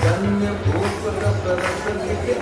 धन्य भूप रस रस के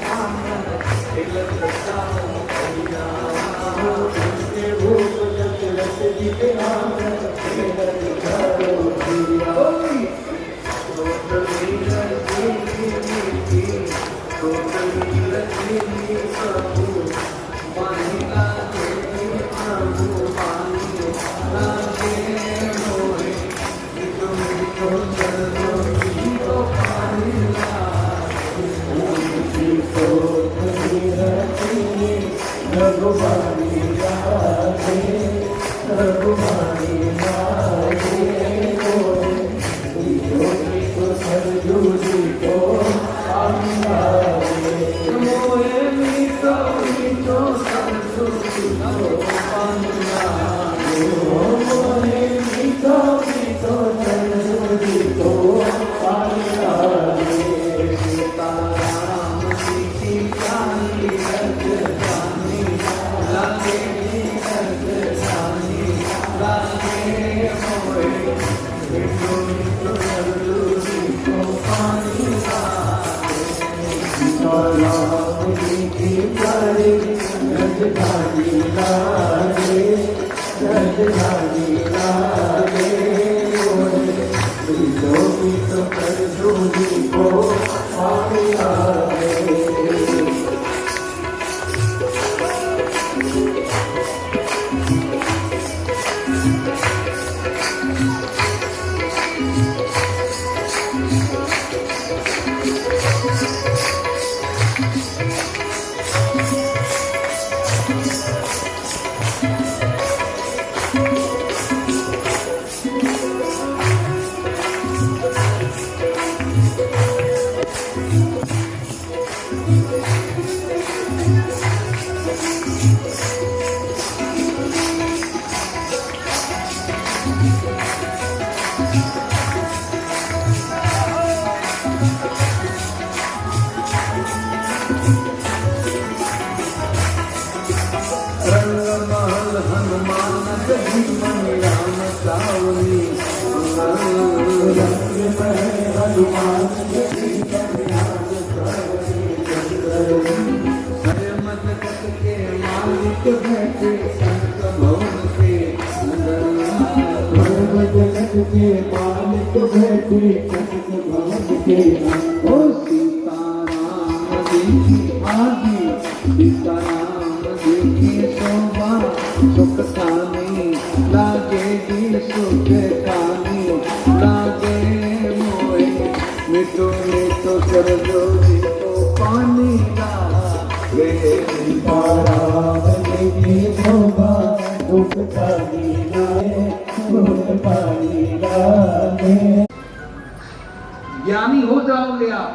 ज्ञानी हो जाओगे आप,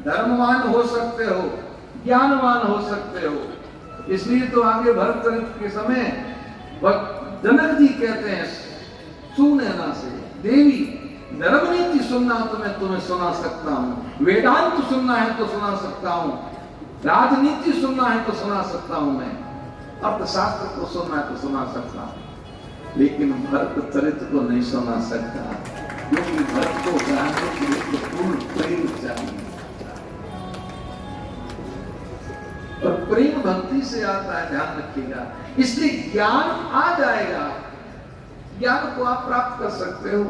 धर्मवान हो सकते हो, ज्ञानवान हो सकते हो। इसलिए तो आगे भरत चरित्र के समय जनक जी कहते हैं सुनैना से, देवी धर्मनीति सुनना तो मैं तुम्हें सुना सकता हूँ, वेदांत सुनना है तो सुना सकता हूँ, राजनीति सुनना है तो सुना सकता हूँ, मैं अर्थशास्त्र को सुनना है तो सुना सकता हूँ, लेकिन भरत चरित्र को नहीं सुना सकता, क्योंकि भरत को जानने के लिए तो पूर्ण प्रेम चाहिए, और प्रेम भक्ति से आता है, ध्यान रखिएगा। इसलिए ज्ञान आ जाएगा, ज्ञान को आप प्राप्त कर सकते हो,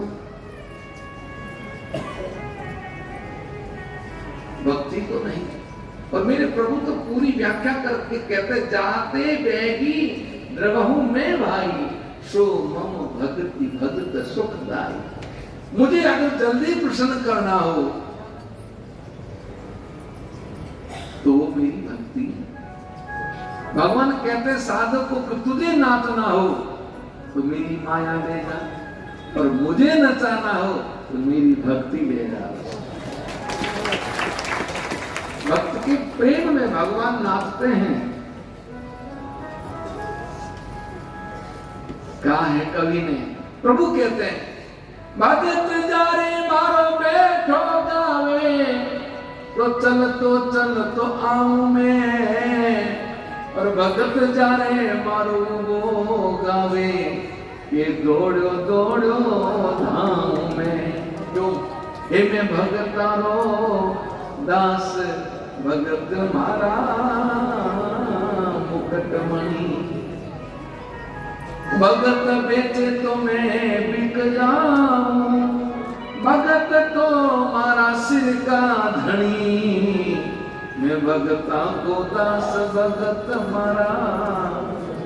भक्ति को नहीं। और मेरे प्रभु तो पूरी व्याख्या करके कहते, जाते बैगी द्रवहु में भाई, सो मम भक्ति भगत सुखदाई। मुझे अगर जल्दी प्रसन्न करना हो तो वो मेरी भक्ति है। भगवान कहते साधक को तुझे नाचना हो तो मेरी माया ले जा, और मुझे नचाना हो तो मेरी भक्ति ले जा। भक्त के प्रेम में भगवान नाचते हैं। कहा है कवि ने, प्रभु कहते हैं, भगत जा रे मारो बैठो गावे, तो चल तो आऊं मैं, और भगत जा रे मारो वो गावे, ये दौड़ो दौड़ो धाम में। क्यों? हे मैं भगतारो दास भगत मारा मुकुटमणि। भगत बेचे तो मैं बिक जाऊं, भगत तो मारा सिर का धनी। मैं भगता को दास भगत मारा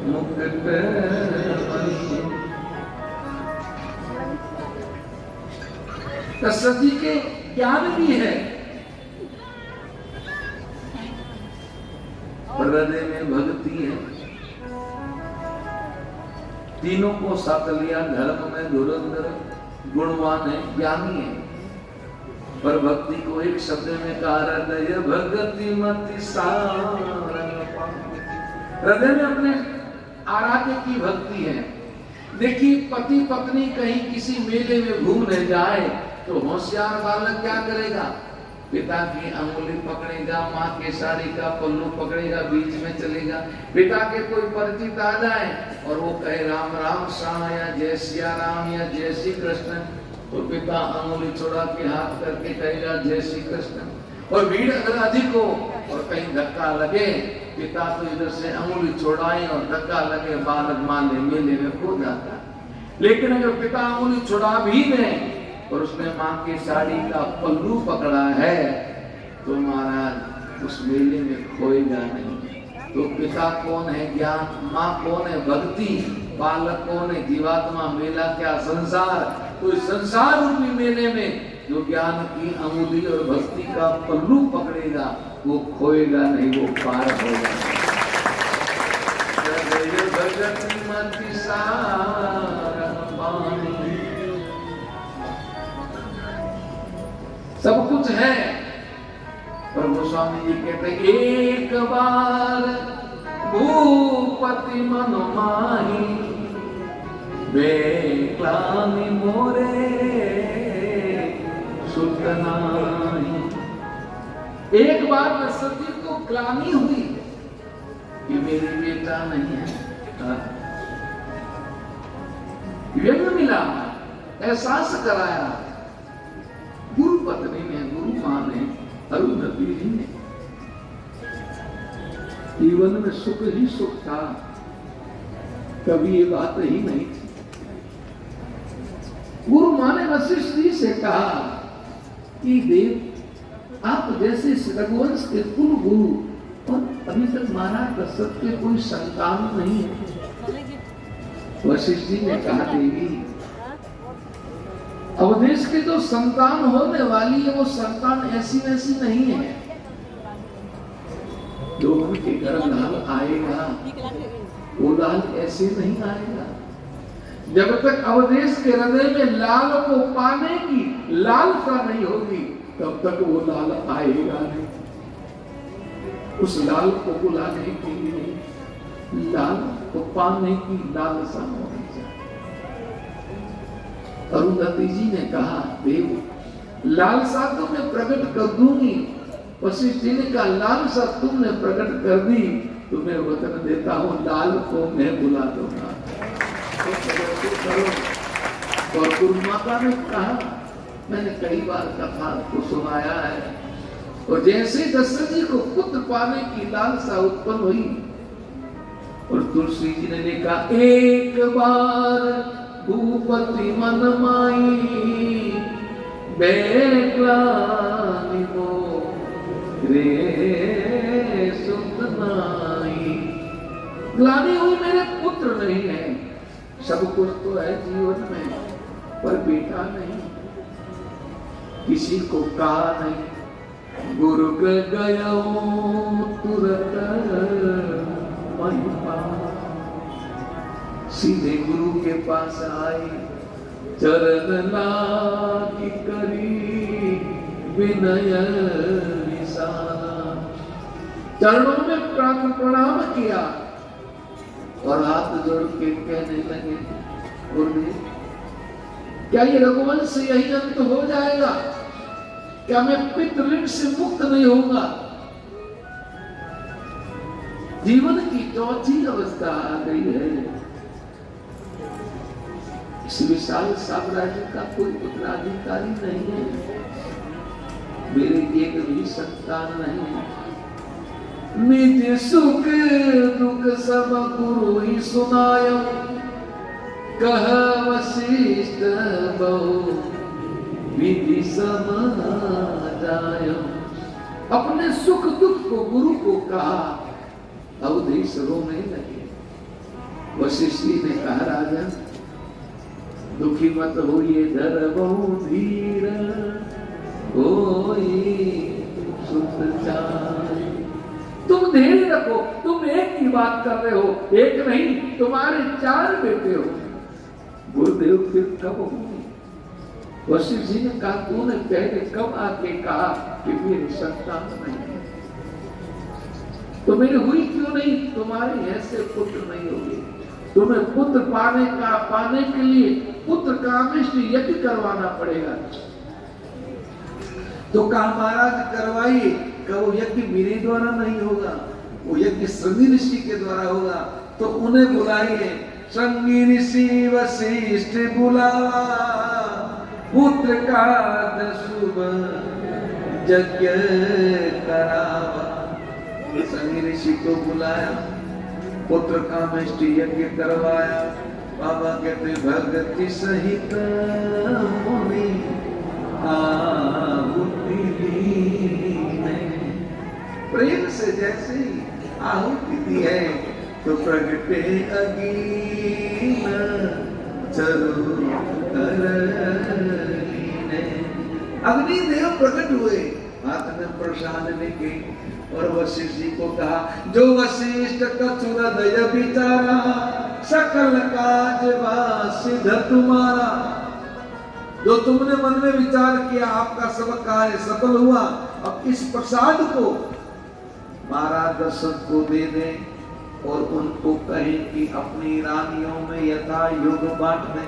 मुकुटमणि। दशरथ जी के ज्ञान भी है, हृदय में भक्ति है। तीनों को साथ लिया, धर्म में धुरंधर, गुणवान है, ज्ञानी है, पर भक्ति को एक शब्द में कहा, हृदय भगति मति सारंग पावनी। हृदय में अपने आराध्य की भक्ति है। देखिए, पति पत्नी कहीं किसी मेले में घूमने जाए तो होशियार बालक क्या करेगा? पिता की अंगुली पकड़ेगा, माँ के साड़ी का पल्लू पकड़ेगा, बीच में चलेगा। पिता के कोई परिचित आ जाए और वो कहे राम राम श्याम या जय सिया राम या जय श्री कृष्ण, तो पिता अंगुली छोड़ा के हाथ करके कहेगा जय श्री कृष्ण। और भीड़ अगर अधिक हो और कहीं धक्का लगे, पिता तो इधर से अंगुली छोड़ाए और धक्का लगे, बालक माने मेले में खो जाता है। लेकिन अगर पिता अंगुली छुड़ा भी दे और उसने माँ की साड़ी का पल्लू पकड़ा है, तो महाराज उस मेले में खोएगा नहीं। तो पिता कौन है? ज्ञान। माँ कौन है? भक्ति। बालक कौन है? जीवात्मा। मेला क्या? संसार। तो इस संसार रूपी मेले में जो ज्ञान की अंगुली और भक्ति का पल्लू पकड़ेगा, वो खोएगा नहीं, वो पार होगा। सब कुछ है, पर गोस्वामी जी कहते एक बार भूपति मन माही, बेक्लानि मोरे सुत नाही। एक बार दशरथ जी को ग्लानि हुई कि मेरे बेटा नहीं है, व्यंग मिला, एहसास कराया गुरु पत्नी ने, गुरु मां ने, अरुंधति जी ने। जीवन में सुख ही सुख था, कभी ये बात ही नहीं थी। गुरु मां ने वशिष्ठ जी से कहा कि देव, आप जैसे रघुवंश के कुल गुरु, और अभी तक महाराज दशरथ के कोई संतान नहीं है। वशिष्ठ जी ने कहा, देवी, अवधेश के जो संतान होने वाली है, वो संतान ऐसी वैसी नहीं है। जो उनके घर लाल आएगा, वो लाल ऐसे नहीं आएगा। जब तक अवधेश के हृदय में लाल को पाने की लालसा नहीं होगी, तब तक वो लाल आएगा नहीं। उस लाल को बुलाने के लिए लाल को पाने की लालसा होनी चाहिए। अरुंधति जी ने कहा, देव, लालसा तो मैं प्रकट कर दूंगी। वशिष्ठ जी ने कहा, लालसा तुमने प्रकट कर दी, तुम्हें वचन देता हूं, लाल को मैं बुला दूंगा। तो गुरु माता ने कहा, मैंने कई बार कथा को सुनाया है, और जैसे दशरथ जी को पुत्र पाने की लालसा उत्पन्न हुई, और तुलसी जी ने कहा, एक बार भूपति मन माई, बेक्लानि मोरे सुत नाई। ग्लानि हुई, मेरे पुत्र नहीं है। सब कुछ तो है जीवन में, पर बेटा नहीं। किसी को कहा नहीं, गुरु गयो तुरत महिपा। सीधे गुरु के पास आई, चरण लागी करी विनय निशाना। चरणों में प्रणाम किया और हाथ जोड़ के कहने लगे, गुरुदेव, क्या ये रघुवंश यही अंत हो जाएगा? क्या मैं पितृ ऋण से मुक्त नहीं होगा? जीवन की चौथी अवस्था आ गई है। इस विशाल साम्राज्य का कोई उत्तराधिकारी नहीं है, मेरे एक भी संतान नहीं है। निज सुख दुख सब गुरु ही सुनायो, कह वशिष्ठ बहु विधि समझायो। अपने सुख दुख को गुरु को कहा, अवधेश रोने लगे। वशिष्ठ जी ने कहा, राजन दुखी मत होइए, धर बहु धीर, कोई सुख चाहे। तुम धैर्य रखो, तुम एक की बात कर रहे हो, एक नहीं तुम्हारे 4 बेटे हो। गुरुदेव फिर कब होंगे? वशिष्ठ जी ने कहा, तूने पहले कब आके कहा कि मेरी संतान नहीं है? तो मेरी हुई क्यों नहीं? तुम्हारे ऐसे पुत्र नहीं होंगे। तुम्हें पुत्र पाने के लिए पुत्र कामिष्ट यज्ञ करवाना पड़ेगा। तो कहा, महाराज करवाइए। का वो यज्ञ मेरे द्वारा नहीं होगा, वो यज्ञ श्रृंगी ऋषि के द्वारा होगा। तो उन्हें बुलाइए। श्रृंगी ऋषि वशिष्ठ बुलावा, पुत्र का शुभ यज्ञ करावा। श्रृंगी ऋषि को बुलाया, पुत्र कामिष्ट यज्ञ करवाया। बाबा कहते, भक्ति सहित मुनि आहुति दीने। प्रेम से जैसे ही आहुति दी है तो प्रगटे अगीन चलो करने। अग्निदेव प्रकट हुए हाथ में प्रसाद लेके, और वशिष्ठ जी को कहा, जो वशिष्ठ कछुर दय बिचारा, सकल काज सिद्ध तुम्हारा। जो तुमने मन में विचार किया, आपका सब कार्य सफल हुआ। अब इस प्रसाद को महाराज दशरथ को दे दें और उनको कहें कि अपनी रानियों में यथा योग बांट दें।